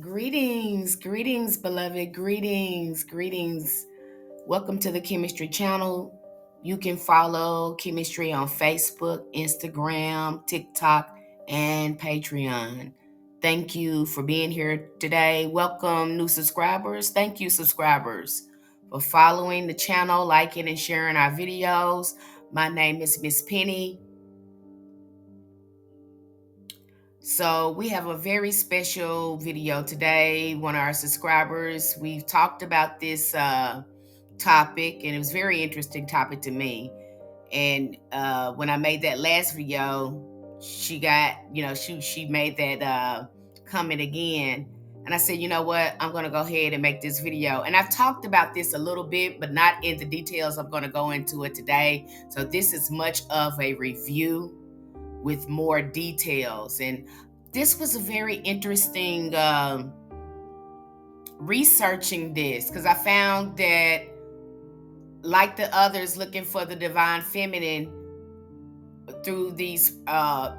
Greetings, beloved. Greetings. Welcome to the Chemistry channel. You can follow Chemistry on Facebook, Instagram, TikTok, and Patreon. Thank you for being here today. Welcome, new subscribers. Thank you, subscribers, for following the channel, liking, and sharing our videos. My name is Miss Penny. So we have a very special video today. One of our subscribers, we've talked about this topic, and it was a very interesting topic to me. And when I made that last video, she got, she made that comment again. And I said, you know what, I'm going to go ahead and make this video. And I've talked about this a little bit, but not in the details. I'm going to go into it today. So this is much of a review with more details. And this was a very interesting researching this, because I found that, like the others looking for the divine feminine through these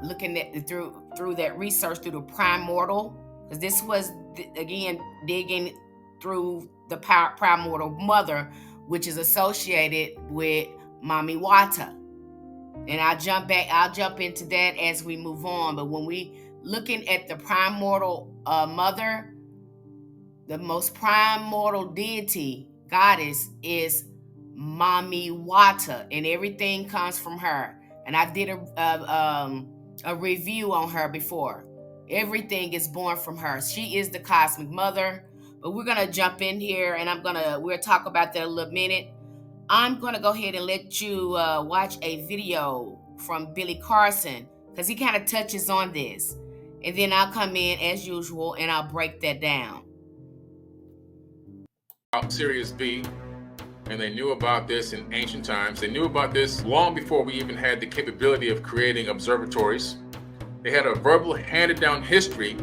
looking at through that research through the primordial, because this was again digging through the primordial mother, which is associated with Mami Wata. And I'll jump into that as we move on. But when we looking at the primordial mother, the most primordial deity, goddess, is Mami Wata, and everything comes from her. And I did a review on her before. Everything is born from her. She is the cosmic mother. But we're gonna jump in here, and we'll talk about that in a little minute. I'm going to go ahead and let you watch a video from Billy Carson, because he kind of touches on this. And then I'll come in as usual and I'll break that down. Sirius B, and they knew about this in ancient times. They knew about this long before we even had the capability of creating observatories. They had a verbal handed down history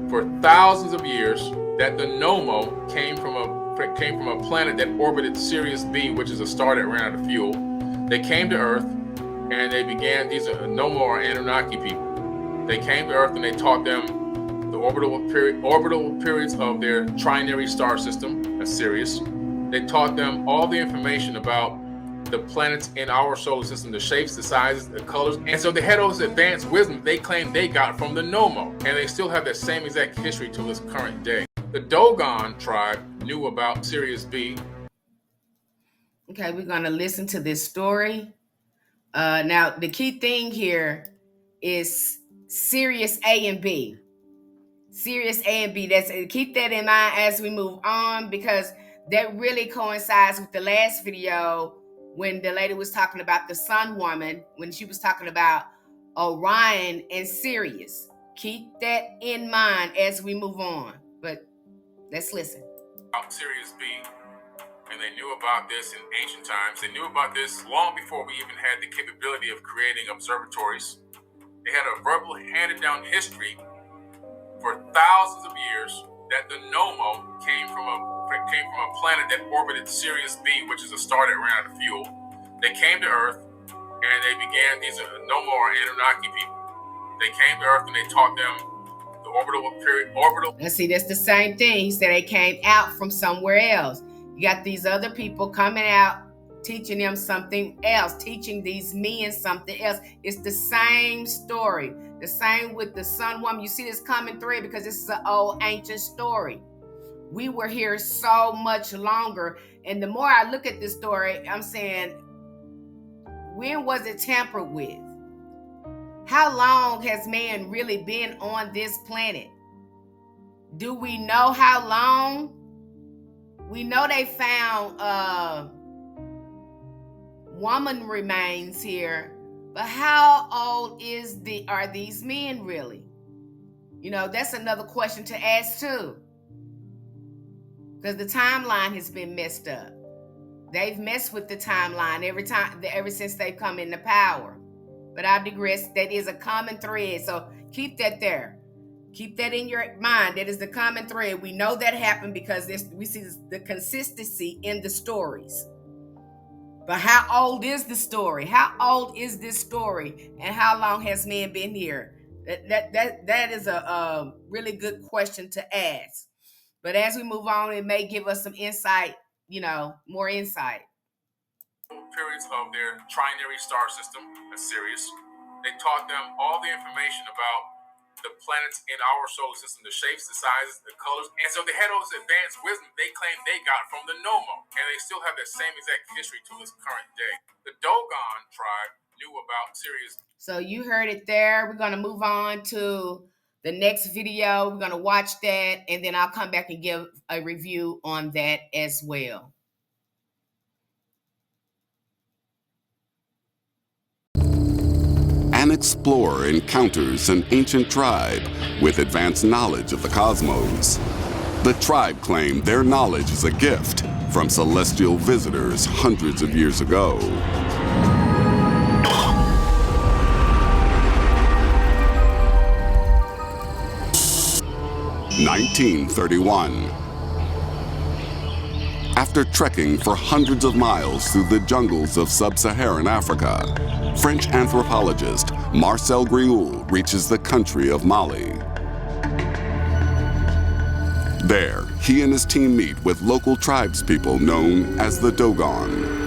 for thousands of years that the Nommu came from a planet that orbited Sirius B, which is a star that ran out of fuel. They came to Earth, and they began. These are Nommu or Anunnaki people. They came to Earth and they taught them the orbital periods of their trinary star system, that's Sirius. They taught them all the information about the planets in our solar system, the shapes, the sizes, the colors. And so they had all this advanced wisdom they claimed they got from the Nommu, and they still have that same exact history to this current day. The Dogon tribe knew about Sirius B. Okay, we're going to listen to this story. Now, the key thing here is Sirius A and B. Sirius A and B. Keep that in mind as we move on, because that really coincides with the last video when the lady was talking about the Sun Woman, when she was talking about Orion and Sirius. Keep that in mind as we move on. But let's listen. Sirius B, and they knew about this in ancient times. They knew about this long before we even had the capability of creating observatories. They had a verbal handed down history for thousands of years that the Nommu came from a planet that orbited Sirius B, which is a star that ran out of fuel. They came to Earth, and they began. These are Nommu or Anunnaki people. They came to Earth and they taught them the orbital. Let's see, that's the same thing. He said they came out from somewhere else. You got these other people coming out, teaching them something else, teaching these men something else. It's the same story. The same with the Sun Woman. You see this common thread, because this is an old ancient story. We were here so much longer. And the more I look at this story, I'm saying, when was it tampered with? How long has man really been on this planet? Do we know how long? We know they found woman remains here, but how old are these men really? That's another question to ask too, because the timeline has been messed up. They've messed with the timeline ever since they've come into power. But I digress. That is a common thread, so keep that there. Keep that in your mind. That is the common thread. We know that happened because we see the consistency in the stories. But how old is the story? How old is this story? And how long has man been here? That is a really good question to ask. But as we move on, it may give us some insight, more insight. Periods of their trinary star system, a Sirius. They taught them all the information about the planets in our solar system, the shapes, the sizes, the colors. And so they had all this advanced wisdom they claimed they got from the Nommo. And they still have that same exact history to this current day. The Dogon tribe knew about Sirius. So you heard it there. We're going to move on to the next video. We're going to watch that, and then I'll come back and give a review on that as well. An explorer encounters an ancient tribe with advanced knowledge of the cosmos. The tribe claimed their knowledge is a gift from celestial visitors hundreds of years ago. (1931). After trekking for hundreds of miles through the jungles of sub-Saharan Africa, French anthropologist Marcel Griaule reaches the country of Mali. There, he and his team meet with local tribespeople known as the Dogon.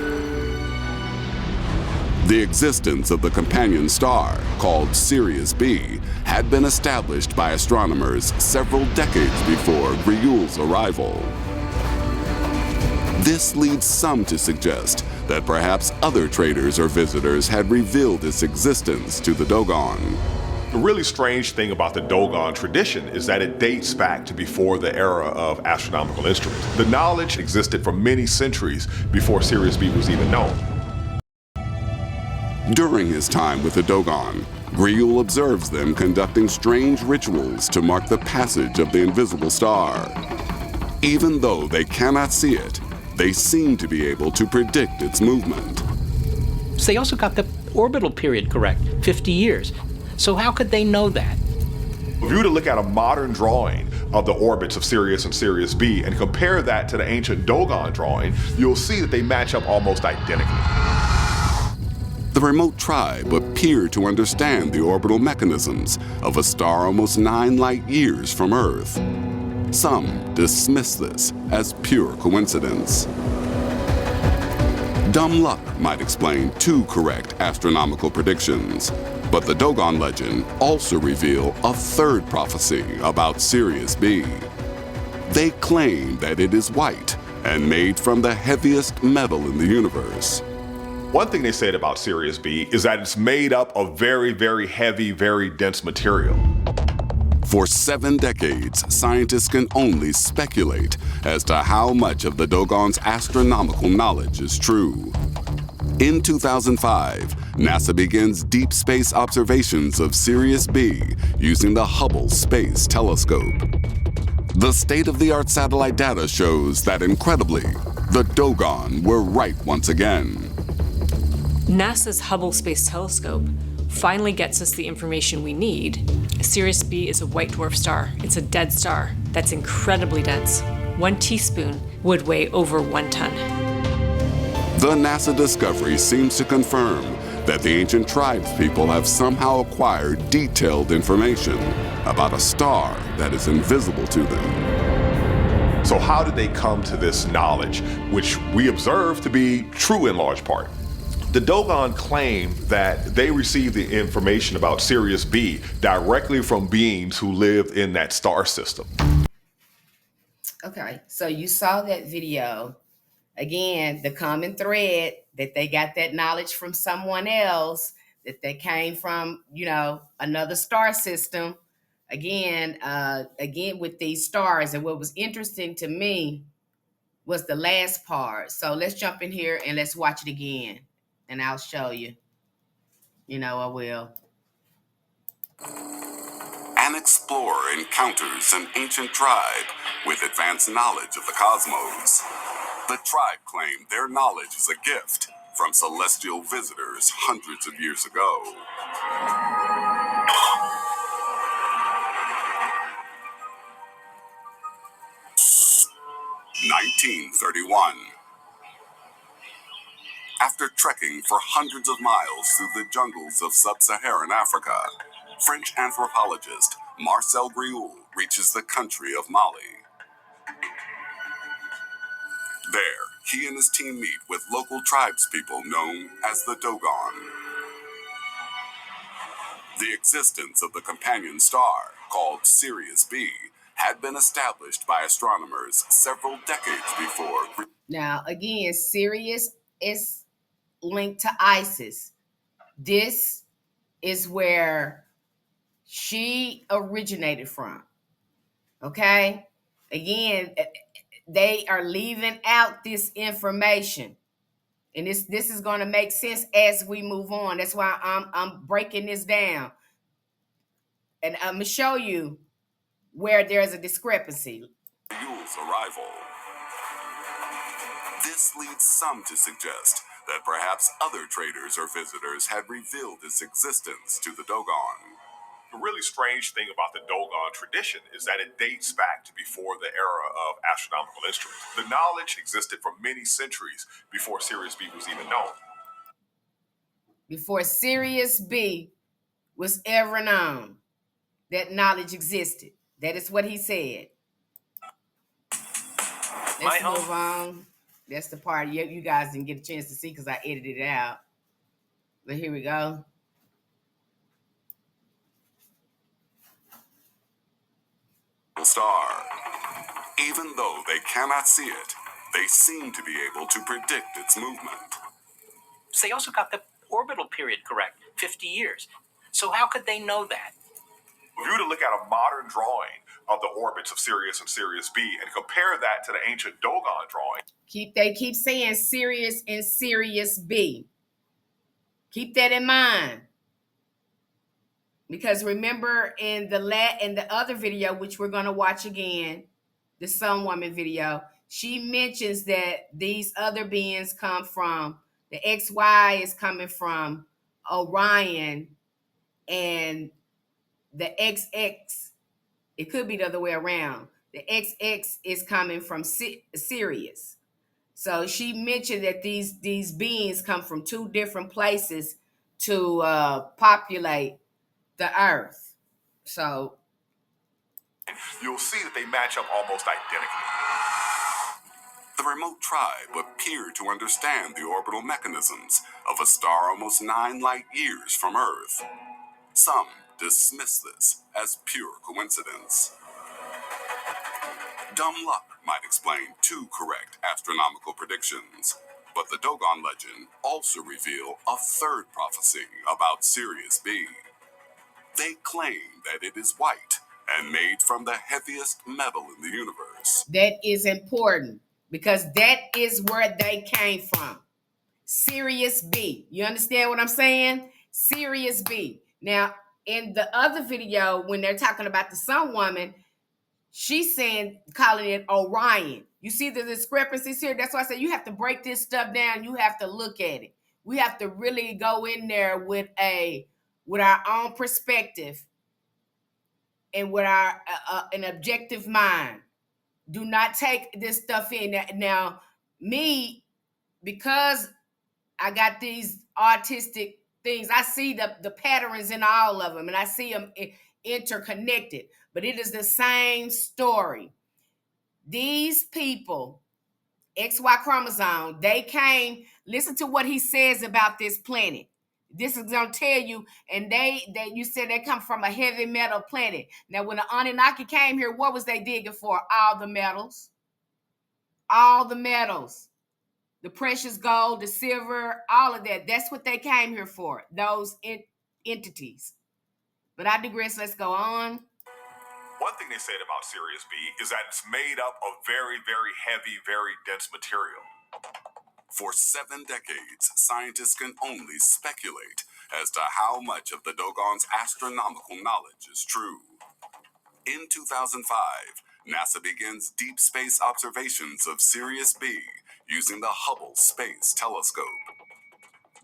The existence of the companion star, called Sirius B, had been established by astronomers several decades before Griaule's arrival. This leads some to suggest that perhaps other traders or visitors had revealed its existence to the Dogon. The really strange thing about the Dogon tradition is that it dates back to before the era of astronomical instruments. The knowledge existed for many centuries before Sirius B was even known. During his time with the Dogon, Griaule observes them conducting strange rituals to mark the passage of the invisible star. Even though they cannot see it, they seem to be able to predict its movement. So they also got the orbital period correct, 50 years. So how could they know that? If you were to look at a modern drawing of the orbits of Sirius and Sirius B and compare that to the ancient Dogon drawing, you'll see that they match up almost identically. The remote tribe appeared to understand the orbital mechanisms of a star almost 9 light years from Earth. Some dismiss this as pure coincidence. Dumb luck might explain 2 correct astronomical predictions, but the Dogon legend also reveals a 3rd prophecy about Sirius B. They claim that it is white and made from the heaviest metal in the universe. One thing they said about Sirius B is that it's made up of very, very heavy, very dense material. For 7 decades, scientists can only speculate as to how much of the Dogon's astronomical knowledge is true. In 2005, NASA begins deep space observations of Sirius B using the Hubble Space Telescope. The state-of-the-art satellite data shows that, incredibly, the Dogon were right once again. NASA's Hubble Space Telescope finally gets us the information we need. Sirius B is a white dwarf star. It's a dead star that's incredibly dense. 1 teaspoon would weigh over 1 ton. The NASA discovery seems to confirm that the ancient tribespeople have somehow acquired detailed information about a star that is invisible to them. So how did they come to this knowledge, which we observe to be true in large part? The Dogon claim that they received the information about Sirius B directly from beings who lived in that star system. Okay, so you saw that video. Again, the common thread that they got that knowledge from someone else, that they came from, another star system. Again, with these stars. And what was interesting to me was the last part. So let's jump in here and let's watch it again. And I'll show you. I will. An explorer encounters an ancient tribe with advanced knowledge of the cosmos. The tribe claimed their knowledge is a gift from celestial visitors hundreds of years ago. (1931). After trekking for hundreds of miles through the jungles of sub-Saharan Africa, French anthropologist Marcel Grioul reaches the country of Mali. There, he and his team meet with local tribespeople known as the Dogon. The existence of the companion star, called Sirius B, had been established by astronomers several decades before. Now, again, Sirius is linked to Isis. This is where she originated from. Okay? Again, they are leaving out this information. And this is going to make sense as we move on. That's why I'm breaking this down. And I'm going to show you where there's a discrepancy. Yule's arrival. This leads some to suggest that perhaps other traders or visitors had revealed its existence to the Dogon. The really strange thing about the Dogon tradition is that it dates back to before the era of astronomical instruments. The knowledge existed for many centuries before Sirius B was even known. Before Sirius B was ever known, that knowledge existed. That is what he said. Let's move on. That's the part you guys didn't get a chance to see because I edited it out. But here we go. Star. Even though they cannot see it, they seem to be able to predict its movement. They also got the orbital period correct, 50 years. So how could they know that? If you were to look at a modern drawing of the orbits of Sirius and Sirius B and compare that to the ancient Dogon drawing. They keep saying Sirius and Sirius B. Keep that in mind. Because remember in the other video, which we're going to watch again, the Sun Woman video, she mentions that these other beings come from, the XY is coming from Orion, and the XX, it could be the other way around. The XX is coming from Sirius. So she mentioned that these beings come from two different places to populate the Earth. So you'll see that they match up almost identically. The remote tribe appeared to understand the orbital mechanisms of a star almost 9 light years from Earth. Some dismiss this as pure coincidence. Dumb luck might explain 2 correct astronomical predictions, but the Dogon legend also reveal a 3rd prophecy about Sirius B. They claim that it is white and made from the heaviest metal in the universe. That is important because that is where they came from. Sirius B. You understand what I'm saying? Sirius B. Now, in the other video, when they're talking about the Sun Woman, she's saying, calling it Orion. You see the discrepancies here? That's why I said you have to break this stuff down. You have to look at it. We have to really go in there with our own perspective and with our an objective mind. Do not take this stuff in. Now, me, because I got these artistic things, I see the patterns in all of them, and I see them interconnected. But it is the same story. These people, XY chromosome, they came, listen to what he says about this planet. This is going to tell you, and you said they come from a heavy metal planet. Now, when the Anunnaki came here, what was they digging for? All the metals. All the metals. The precious gold, the silver, all of that. That's what they came here for, those entities. But I digress. Let's go on. One thing they said about Sirius B is that it's made up of very, very heavy, very dense material. For 7 decades, scientists can only speculate as to how much of the Dogon's astronomical knowledge is true. In 2005, NASA begins deep space observations of Sirius B using the Hubble Space Telescope.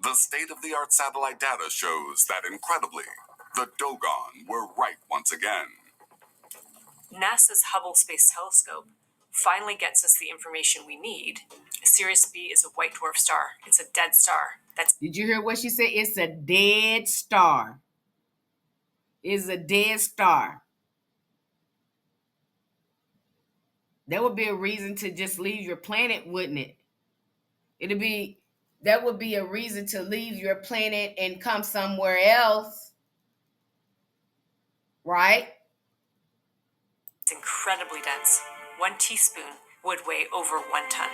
The state-of-the-art satellite data shows that, incredibly, the Dogon were right once again. NASA's Hubble Space Telescope finally gets us the information we need. Sirius B is a white dwarf star. It's a dead star. Did you hear what she said? It's a dead star. is a dead star. That would be a reason to just leave your planet, wouldn't it? That would be a reason to leave your planet and come somewhere else, right? It's incredibly dense. 1 teaspoon would weigh over 1 ton.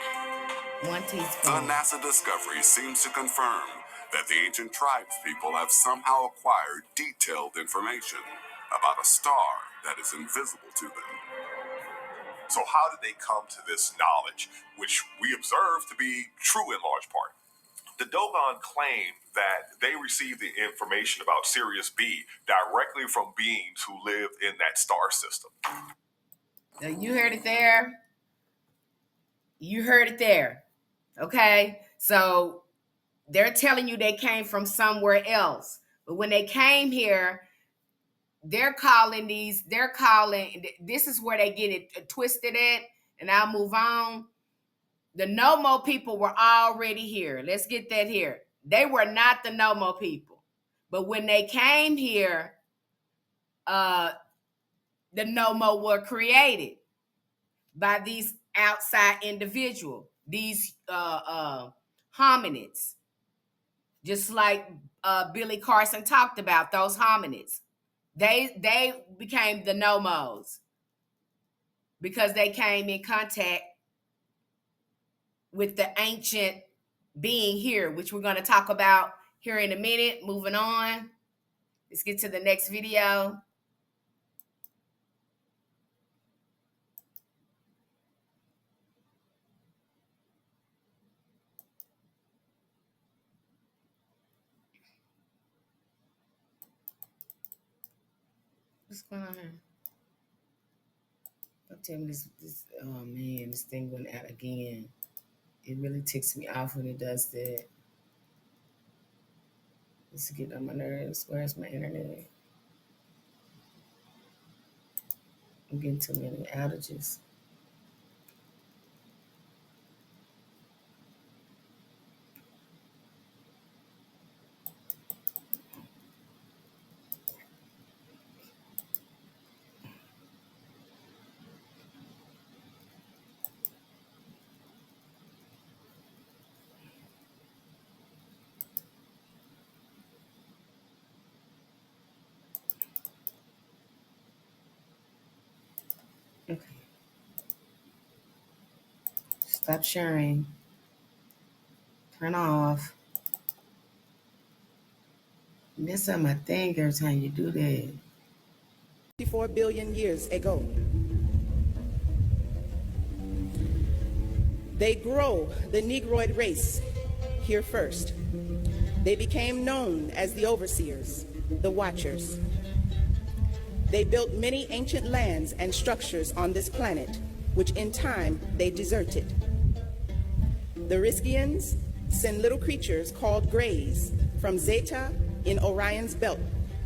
1 The teaspoon. NASA discovery seems to confirm that the ancient tribes people have somehow acquired detailed information about a star that is invisible to them. So how did they come to this knowledge, which we observe to be true in large part? The Dogon claim that they received the information about Sirius B directly from beings who lived in that star system. Now, you heard it there. You heard it there. Okay? So they're telling you they came from somewhere else. But when they came here, this is where they get it twisted at, and I'll move on. The Nommo people were already here. Let's get that here. They were not the Nommo people. But when they came here, the Nommo were created by these outside individuals, these hominids. Just like Billy Carson talked about, those hominids. They became the Nommos because they came in contact with the ancient being here, which we're going to talk about here in a minute. Moving on. Let's get to the next video. What's going on here? Don't tell me this. Oh man, this thing went out again. It really ticks me off when it does that. This is getting on my nerves. Where's my internet? I'm getting too many outages. Okay. Stop sharing. Turn off. Mess up my thing every time you do that. 54 billion years ago. They grow the Negroid race here first. They became known as the overseers, the watchers. They built many ancient lands and structures on this planet, which in time they deserted. The Riskians send little creatures called Greys from Zeta in Orion's belt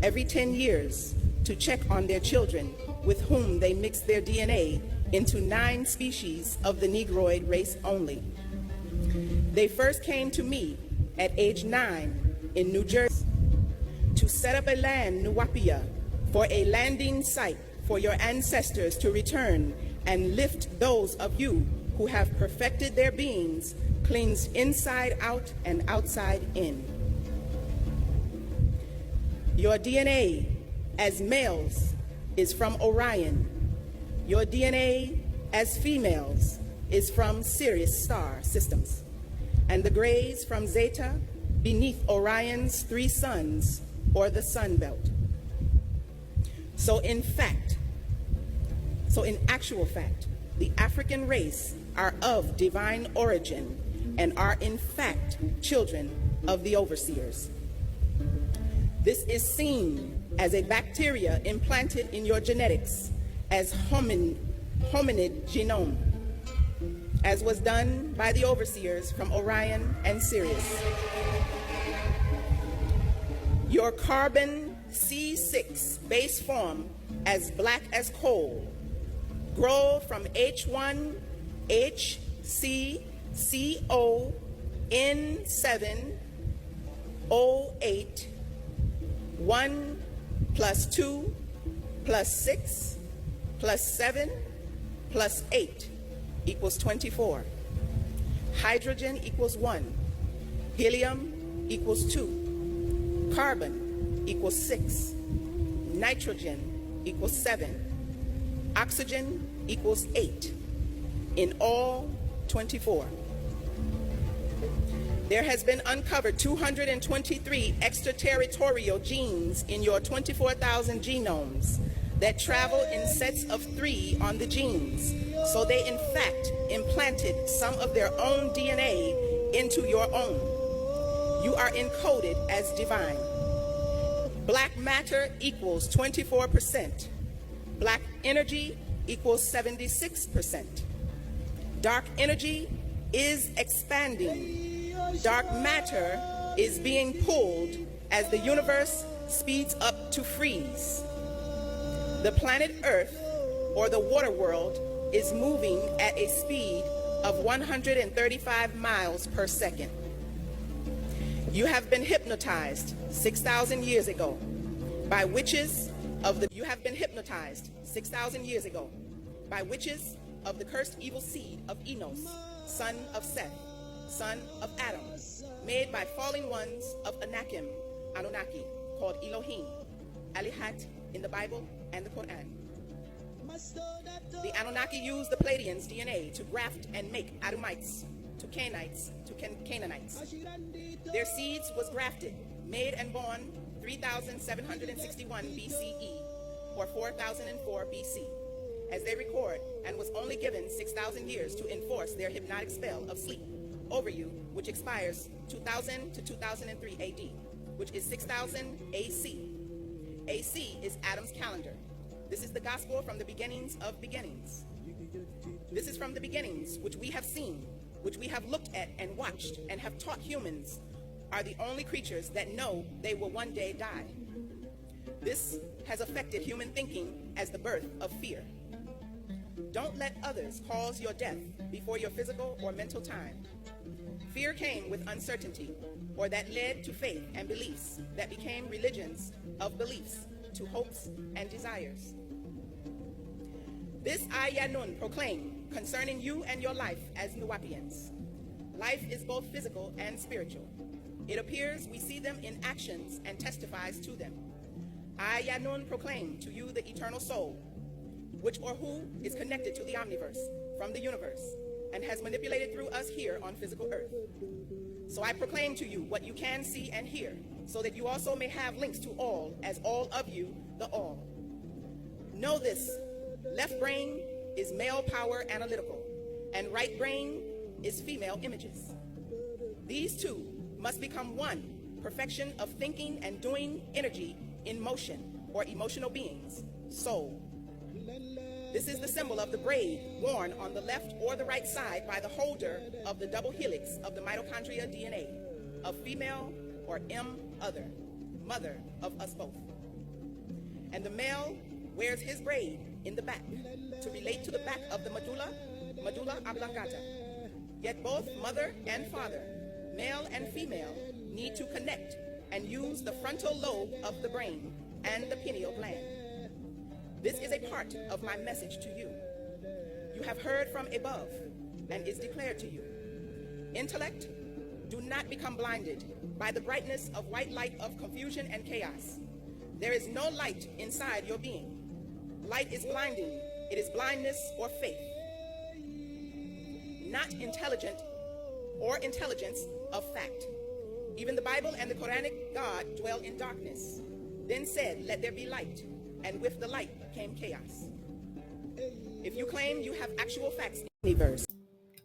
every 10 years to check on their children, with whom they mix their DNA into 9 species of the Negroid race only. They first came to me at age 9 in New Jersey to set up a land, Nuwapia, for a landing site for your ancestors to return and lift those of you who have perfected their beings, cleansed inside out and outside in. Your DNA as males is from Orion. Your DNA as females is from Sirius star systems. And the Greys from Zeta beneath Orion's 3 suns, or the sun belt. So in actual fact, the African race are of divine origin and are in fact children of the overseers. This is seen as a bacteria implanted in your genetics as hominid genome, as was done by the overseers from Orion and Sirius. Your carbon C6 base form, as black as coal, grow from H1HCCON7O8 1 plus 2 plus 6 plus 7 plus 8 equals 24. Hydrogen equals 1. Helium equals 2. Carbon equals 6. Nitrogen equals 7. Oxygen equals 8. In all, 24. There has been uncovered 223 extraterritorial genes in your 24,000 genomes that travel in sets of 3 on the genes. So they in fact implanted some of their own DNA into your own. You are encoded as divine. Black matter equals 24%. Black energy equals 76%. Dark energy is expanding. Dark matter is being pulled as the universe speeds up to freeze. The planet Earth, or the water world, is moving at a speed of 135 miles per second. You have been hypnotized 6,000 years ago by witches of the cursed evil seed of Enos, son of Seth, son of Adam, made by fallen ones of Anakim, Anunnaki, called Elohim, Alihat in the Bible and the Quran. The Anunnaki used the Pleiadians' DNA to graft and make Adamites, to Canaanites, to Canaanites. Their seeds was grafted, made and born 3,761 BCE, or 4004 BC, as they record, and was only given 6,000 years to enforce their hypnotic spell of sleep over you, which expires 2000 to 2003 AD, which is 6000 AC. AC is Adam's calendar. This is the gospel from the beginnings of beginnings. This is from the beginnings, which we have seen, which we have looked at and watched and have taught humans are the only creatures that know they will one day die. This has affected human thinking as the birth of fear. Don't let others cause your death before your physical or mental time. Fear came with uncertainty, or that led to faith and beliefs that became religions of beliefs to hopes and desires. This Ayanun proclaim concerning you and your life as Nuwapians. Life is both physical and spiritual. It appears we see them in actions and testifies to them. Ayanun proclaim to you the eternal soul, which or who is connected to the omniverse from the universe and has manipulated through us here on physical earth. So I proclaim to you what you can see and hear, so that you also may have links to all, as all of you, the all. Know this, left brain is male power analytical, and right brain is female images. These two must become one, perfection of thinking and doing energy in motion, or emotional beings, soul. This is the symbol of the braid worn on the left or the right side by the holder of the double helix of the mitochondria DNA of female or M other, mother of us both. And the male wears his braid in the back to relate to the back of the medulla oblongata. Yet both mother and father, male and female, need to connect and use the frontal lobe of the brain and the pineal gland. This is a part of my message to you. You have heard from above and is declared to you. Intellect, do not become blinded by the brightness of white light of confusion and chaos. There is no light inside your being. Light is blinding. It is blindness or faith. Not intelligent or intelligence of fact. Even the Bible and the Quranic God dwell in darkness. Then said, let there be light. And with the light came chaos. If you claim you have actual facts in the universe.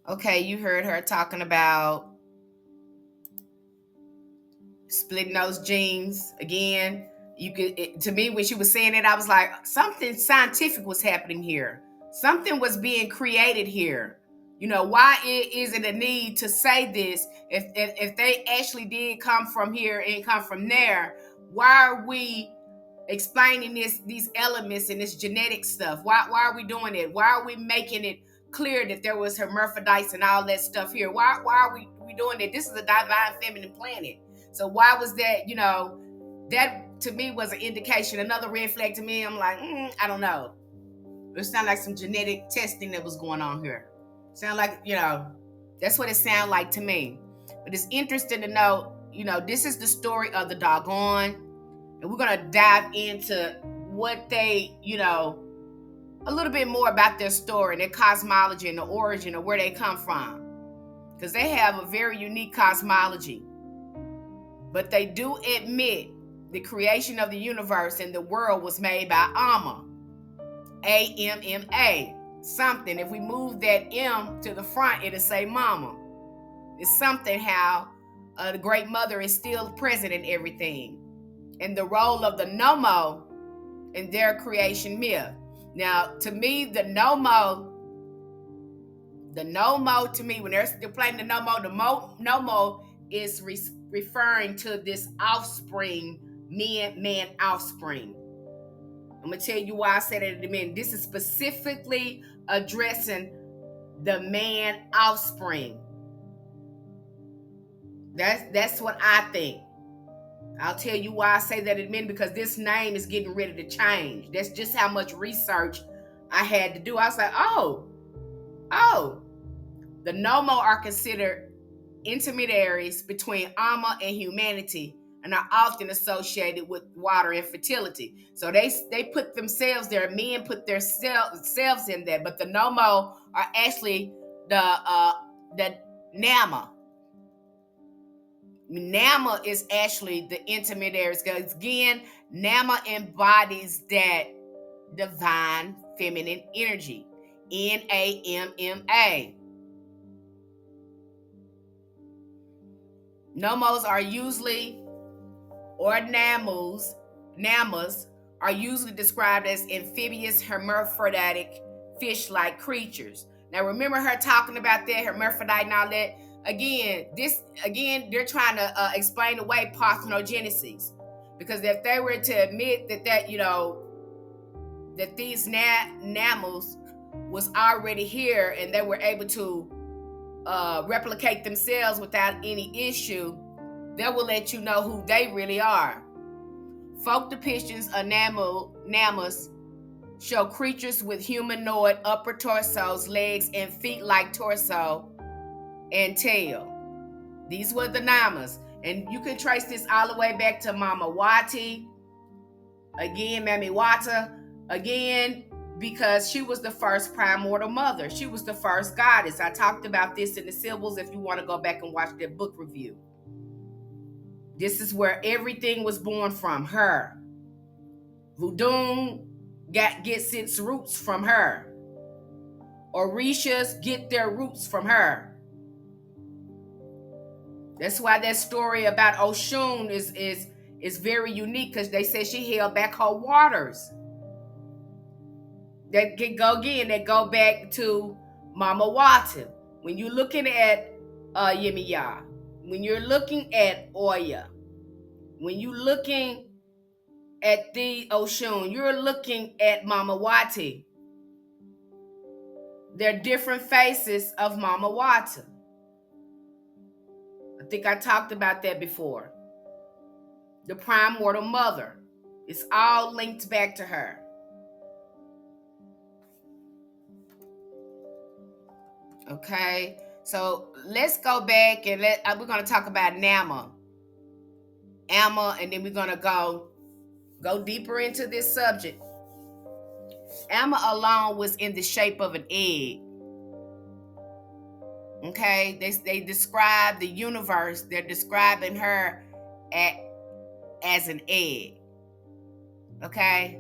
Okay, you heard her talking about splitting those genes again. You could, to me, when she was saying it, I was like, something scientific was happening here. Something was being created here. You know, why is it a need to say this? If they actually did come from here and come from there, why are we explaining these elements and this genetic stuff? Why are we doing it? Why are we making it clear that there was hermaphrodites and all that stuff here? Why are we doing it? This is a divine feminine planet. So why was that, you know, that to me was an indication. Another red flag to me, I'm like, I don't know. It sounded like some genetic testing that was going on here. Sound like, that's what it sounded like to me. But it's interesting to know, this is the story of the Dogon, and we're gonna dive into what they, a little bit more about their story, their cosmology, and the origin of where they come from, because they have a very unique cosmology. But they do admit the creation of the universe and the world was made by Amma, A-M-M-A, something. If we move that M to the front, it'll say Mama. It's something how the Great Mother is still present in everything, and the role of the Nammu in their creation myth. Now, to me, the Nammu to me, when they're still playing the Nammu is referring to this offspring, man offspring. I'm going to tell you why I said it in a minute. This is specifically addressing the man offspring. That's what I think. I'll tell you why I say that in a minute, because this name is getting ready to change. That's just how much research I had to do. I was like, oh, the Nammu are considered intermediaries between Amma and humanity, and are often associated with water and fertility. So they put themselves there. Men put their selves in there, but the Nammu are actually the Nammu. Nammu is actually the intermediaries, because again, Nammu embodies that divine feminine energy. Namma. Nammus are usually, or Nammus are usually described as amphibious, hermaphroditic, fish-like creatures. Now remember her talking about that hermaphrodite and all that. Again, they're trying to explain away parthenogenesis, because if they were to admit that these Nammus was already here and they were able to replicate themselves without any issue, that will let you know who they really are. Folk depictions of Nammus show creatures with humanoid upper torsos, legs, and feet like torso and tail. These were the Nammus. And you can trace this all the way back to Mama Wati, again, Mami Wata, again, because she was the first primordial mother. She was the first goddess. I talked about this in the Symbols if you want to go back and watch that book review. This is where everything was born from her. Voodoo gets its roots from her. Orishas get their roots from her. That's why that story about Oshun is very unique, because they say she held back her waters. That go back to Mama Wata. When you're looking at Yemiya, when you're looking at Oya, when you're looking at the Oshun, you're looking at Mama Wati. They're different faces of Mama Wata. I think I talked about that before. The primordial mother. It's all linked back to her. Okay, so let's go back and we're going to talk about Amma, and then we're going to go deeper into this subject. Amma alone was in the shape of an egg. Okay, they describe the universe. They're describing her as an egg. Okay,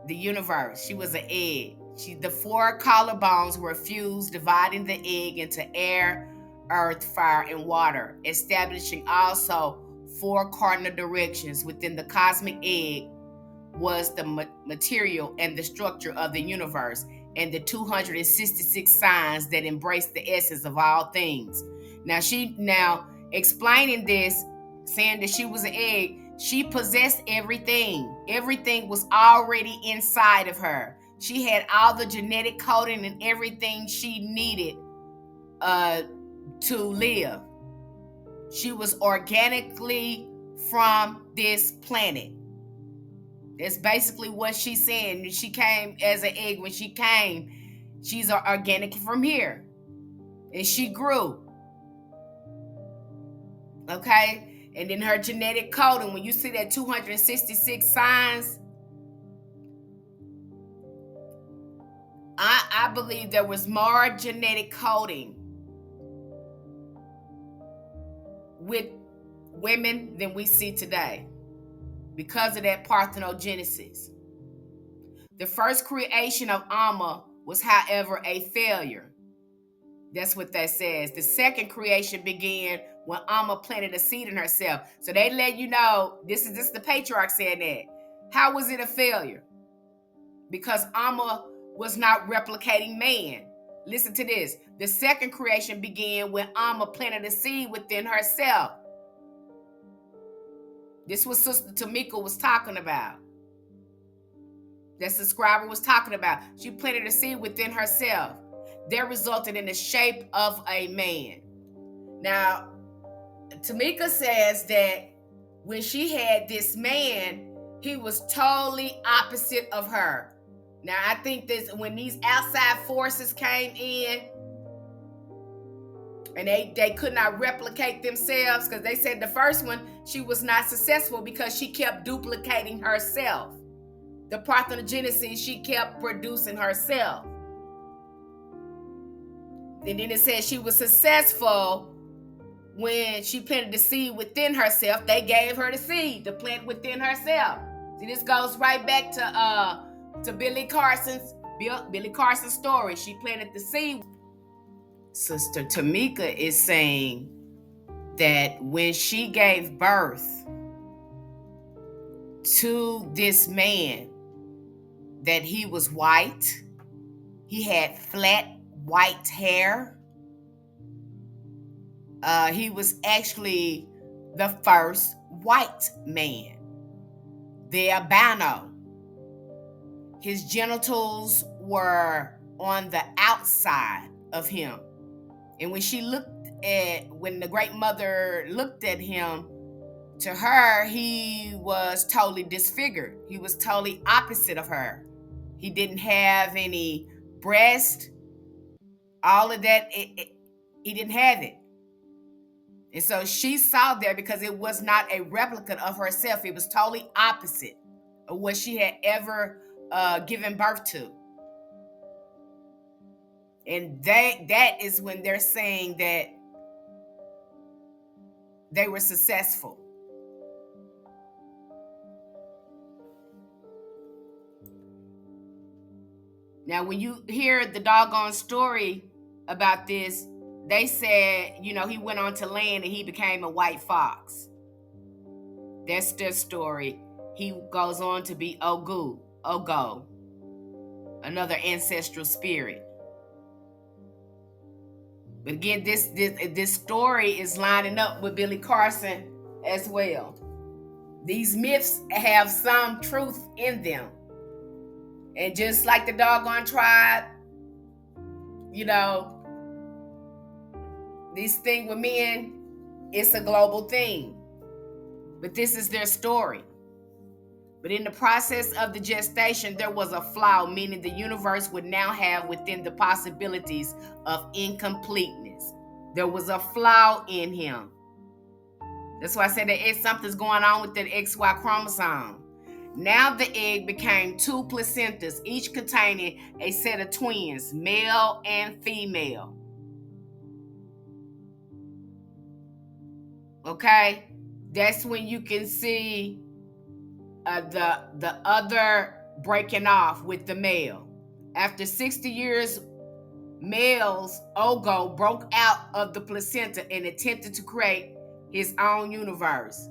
the universe. She was an egg. The 4 collarbones were fused, dividing the egg into air, earth, fire, and water, establishing also 4 cardinal directions within the cosmic egg was the material and the structure of the universe, and the 266 signs that embrace the essence of all things. Now explaining this, saying that she was an egg, she possessed everything. Everything was already inside of her. She had all the genetic coding and everything she needed to live. She was organically from this planet. That's basically what she's saying. She came as an egg. When she came, she's organic from here. And she grew. Okay? And then her genetic coding, when you see that 266 signs, I believe there was more genetic coding with women than we see today because of that parthenogenesis. The first creation of Amma was, however, a failure. That's what that says. The second creation began when Amma planted a seed in herself. So they let you know, this is the patriarch saying that. How was it a failure? Because Amma was not replicating man. Listen to this. The second creation began when Amma planted a seed within herself. This was Sister Tamika was talking about. That subscriber was talking about. She planted a seed within herself. That resulted in the shape of a man. Now, Tamika says that when she had this man, he was totally opposite of her. Now, I think this when these outside forces came in and they could not replicate themselves, because they said the first one, she was not successful because she kept duplicating herself. The parthenogenesis, she kept producing herself. And then it says she was successful when she planted the seed within herself. They gave her the seed to plant within herself. See, this goes right back to Billy Carson's story. She planted the seed. Sister Tamika is saying that when she gave birth to this man, that he was white, he had flat white hair. He was actually the first white man, the albino. His genitals were on the outside of him. And when the great mother looked at him, to her, he was totally disfigured. He was totally opposite of her. He didn't have any breast, all of that. He didn't have it. And so she saw there, because it was not a replica of herself. It was totally opposite of what she had ever given birth to. And that is when they're saying that they were successful. Now, when you hear the doggone story about this, they said, he went on to land and he became a white fox. That's their story. He goes on to be Ogo, another ancestral spirit. But again, this story is lining up with Billy Carson as well. These myths have some truth in them. And just like the Dogon tribe, this thing with men, it's a global thing. But this is their story. But in the process of the gestation, there was a flaw, meaning the universe would now have within the possibilities of incompleteness. There was a flaw in him. That's why I said that something's going on with that XY chromosome. Now the egg became 2 placentas, each containing a set of twins, male and female. Okay? That's when you can see the other breaking off with the male. After 60 years, male's Ogo broke out of the placenta and attempted to create his own universe,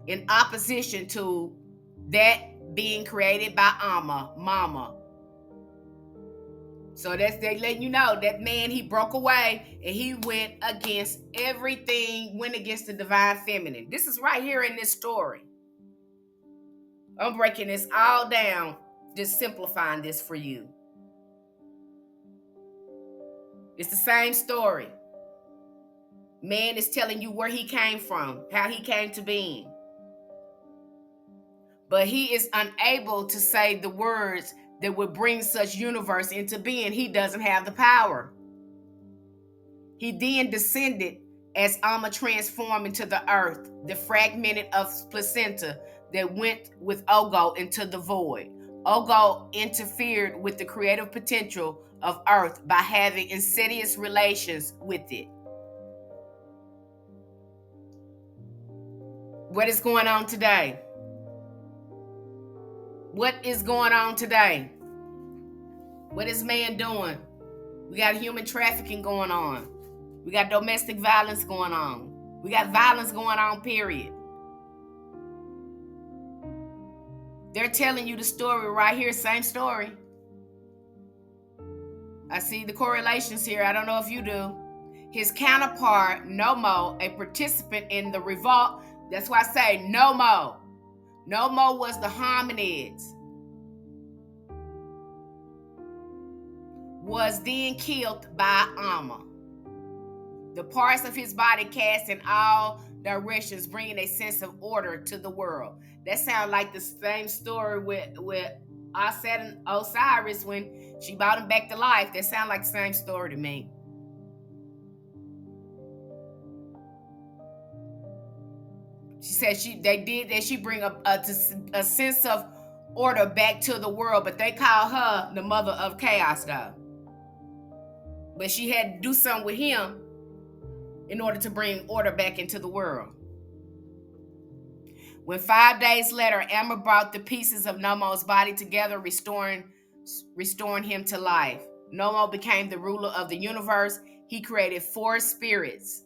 in opposition to that being created by Mama. So they letting you know that man, he broke away and he went against everything, went against the divine feminine. This is right here in this story. I'm breaking this all down, just simplifying this for you. It's the same story. Man is telling you where he came from, how he came to being. but he is unable to say the words that would bring such universe into being. He doesn't have the power. He then descended as Amma transformed into the earth, the fragmented of placenta that went with Ogo into the void. Ogo interfered with the creative potential of earth by having insidious relations with it. What is going on today? What is going on today? What is man doing? We got human trafficking going on. We got domestic violence going on. We got violence going on, period. They're telling you the story right here, same story. I see the correlations here. I don't know if you do. His counterpart, Nammu, a participant in the revolt. That's why I say Nammu. Nammu was the hominids. Was then killed by Amma. The parts of his body cast in all directions, bringing a sense of order to the world. That sounds like the same story with Osset and Osiris when she brought him back to life. That sounds like the same story to me. She said they did that. She bring a sense of order back to the world, but they call her the mother of chaos, though. But she had to do something with him in order to bring order back into the world. When 5 days later, Amma brought the pieces of Nammu's body together, restoring him to life. Nammu became the ruler of the universe. He created 4 spirits,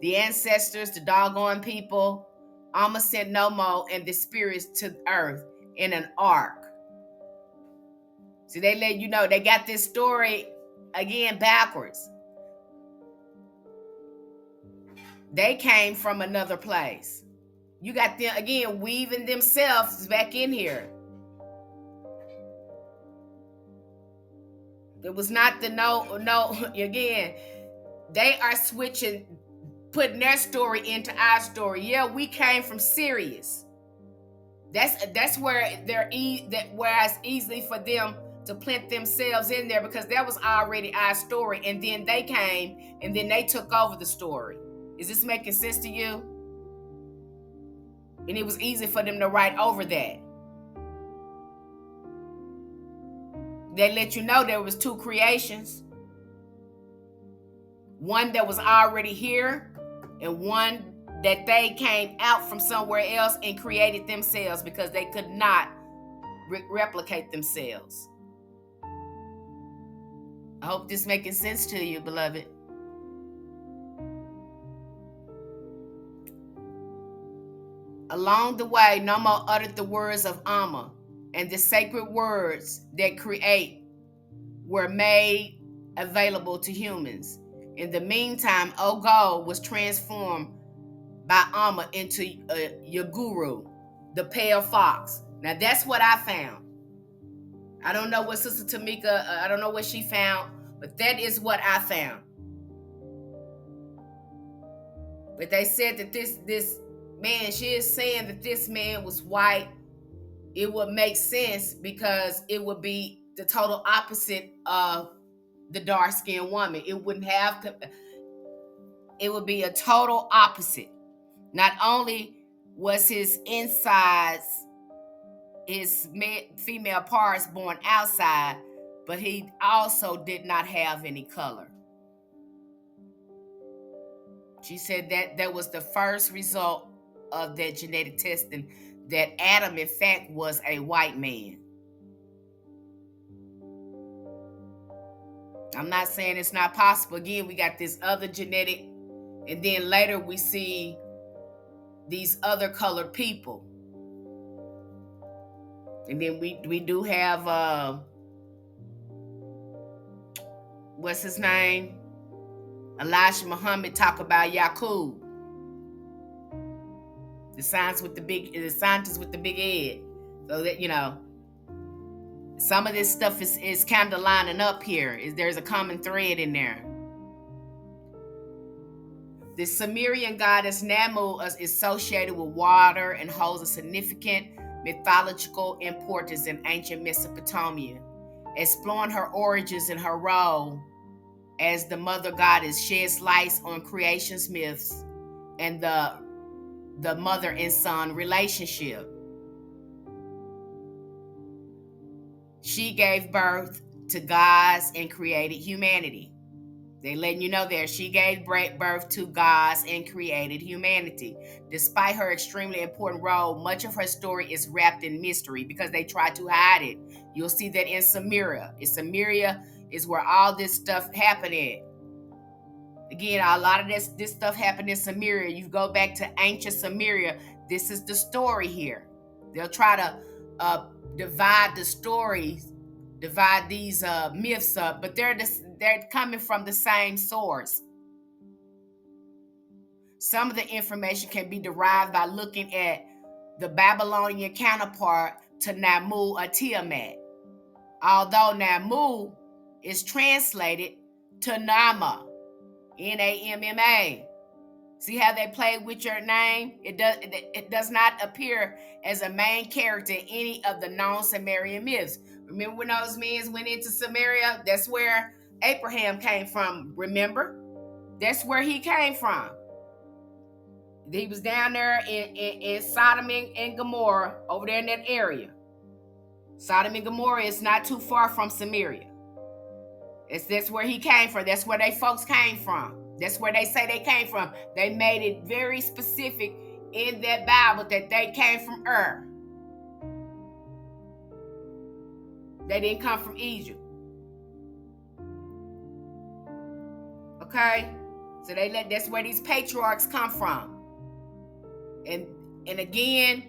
the ancestors, the Dogon people. Amma sent Nammu and the spirits to earth in an ark. See, they let you know they got this story again backwards. They came from another place. You got them again weaving themselves back in here. It was not the no again. They are switching, putting their story into our story. Yeah, we came from Sirius. That's where where it's easy for them to plant themselves in there, because that was already our story, and then they came and then they took over the story. Is this making sense to you? And it was easy for them to write over that. They let you know there was 2 creations. One that was already here, and one that they came out from somewhere else and created themselves because they could not replicate themselves. I hope this is making sense to you, beloved. Along the way, Nammu uttered the words of Amma, and the sacred words that create were made available to humans. In the meantime, Ogo was transformed by Amma into Yaguru, the pale fox. Now that's what I found. I don't know what Sister Tamika, I don't know what she found, but that is what I found. But they said that this man, she is saying that this man was white. It would make sense because it would be the total opposite of the dark-skinned woman. It would be a total opposite. Not only was his insides, his female parts born outside, but he also did not have any color. She said that was the first result of that genetic testing, that Adam, in fact, was a white man. I'm not saying it's not possible. Again, we got this other genetic, and then later we see these other colored people. And then we do have what's his name? Elijah Muhammad talk about Yaqub. The scientists with the big head. So that, you know, some of this stuff is kind of lining up here. There's a common thread in there. The Sumerian goddess Nammu is associated with water and holds a significant mythological importance in ancient Mesopotamia, exploring her origins and her role as the mother goddess sheds light on creation's myths and the mother and son relationship. She gave birth to gods and created humanity. They letting you know there, she gave birth to gods and created humanity. Despite her extremely important role, much of her story is wrapped in mystery because they try to hide it. You'll see that in Sumeria. Sumeria is where all this stuff happened at. Again, a lot of this stuff happened in Sumeria. You go back to ancient Sumeria, this is the story here. They'll try to divide the stories, divide these myths up, but they're coming from the same source. Some of the information can be derived by looking at the Babylonian counterpart to Nammu or Tiamat. Although Nammu is translated to Namma, Namma. See how they play with your name? It does not appear as a main character in any of the known Sumerian myths. Remember when those men went into Samaria? That's where Abraham came from, remember? That's where he came from. He was down there in Sodom and Gomorrah, over there in that area. Sodom and Gomorrah is not too far from Samaria. That's where he came from. That's where they folks came from. That's where they say they came from. They made it very specific in that Bible that they came from Ur. They didn't come from Egypt. Okay? So that's where these patriarchs come from. And again,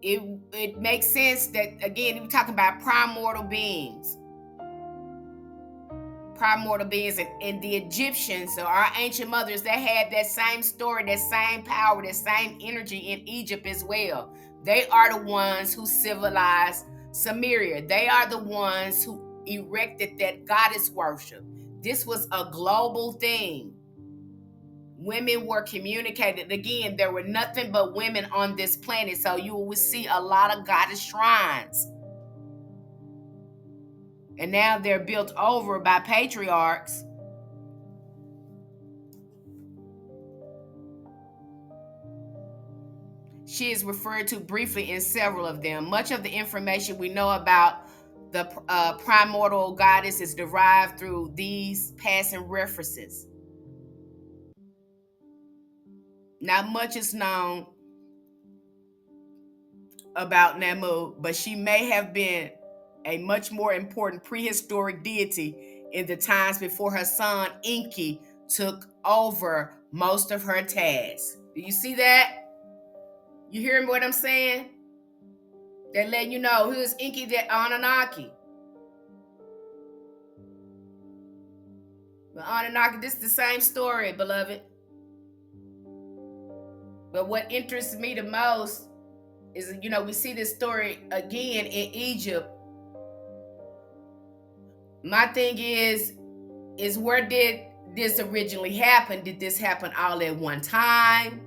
it makes sense that, again, we're talking about primordial beings. Primordial beings and the Egyptians, so our ancient mothers, they had that same story, that same power, that same energy in Egypt as well. They are the ones who civilized Sumeria. They are the ones who erected that goddess worship. This was a global thing. Women were communicated. Again, there were nothing but women on this planet, so you will see a lot of goddess shrines. And now they're built over by patriarchs. She is referred to briefly in several of them. Much of the information we know about the primordial goddess is derived through these passing references. Not much is known about Nammu, but she may have been a much more important prehistoric deity in the times before her son Enki took over most of her tasks. Do you see that? You hearing what I'm saying? They're letting you know who is Enki, the Anunnaki. The Anunnaki, this is the same story, beloved. But what interests me the most is, we see this story again in Egypt. My thing is where did this originally happen? Did this happen all at one time?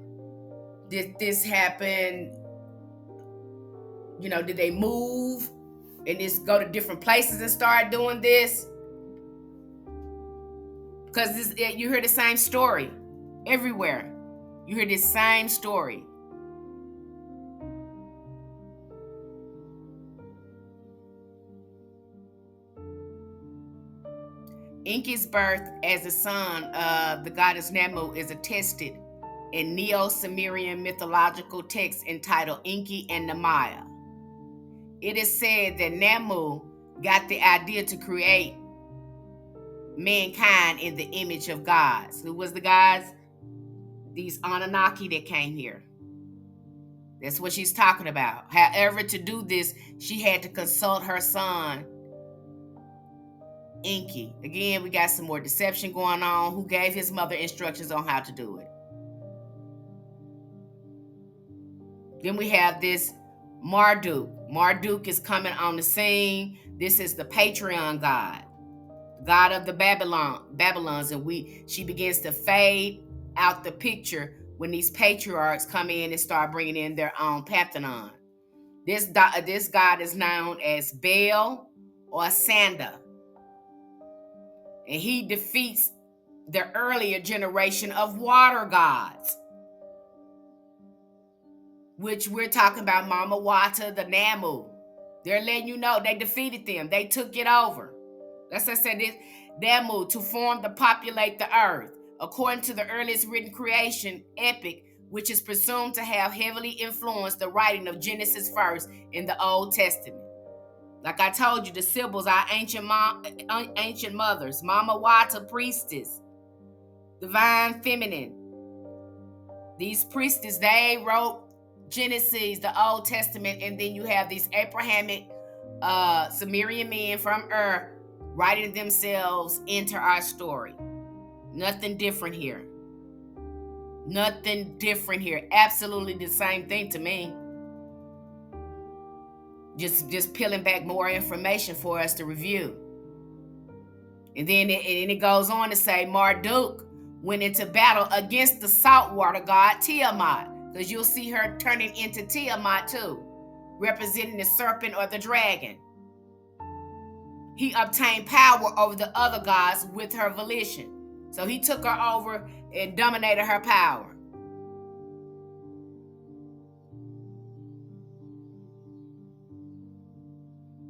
Did this happen, did they move and just go to different places and start doing this? Because you hear the same story everywhere. You hear this same story. Enki's birth as the son of the goddess Nammu is attested in Neo-Sumerian mythological texts entitled Enki and Namaya. It is said that Nammu got the idea to create mankind in the image of gods. Who was the gods? These Anunnaki that came here. That's what she's talking about. However, to do this, she had to consult her son, Enki. Again, we got some more deception going on. Who gave his mother instructions on how to do it? Then we have this Marduk. Marduk is coming on the scene. This is the Patreon god of the Babylons, and she begins to fade out the picture when these patriarchs come in and start bringing in their own pantheon. This god is known as Baal or Sanda, and he defeats the earlier generation of water gods, which we're talking about Mama Wata, the Nammu. They're letting you know they defeated them. They took it over. That's what I said, this Nammu, to form to populate the earth, according to the earliest written creation epic, which is presumed to have heavily influenced the writing of Genesis first in the Old Testament. Like I told you, the Sibyls are ancient mothers. Mama Wata, priestess, divine feminine. These priestesses, they wrote Genesis, the Old Testament, and then you have these Abrahamic Sumerian men from Ur writing themselves into our story. Nothing different here. Nothing different here. Absolutely the same thing to me. Just peeling back more information for us to review. And then it goes on to say Marduk went into battle against the saltwater god Tiamat, because you'll see her turning into Tiamat too, representing the serpent or the dragon. He obtained power over the other gods with her volition. So he took her over and dominated her power.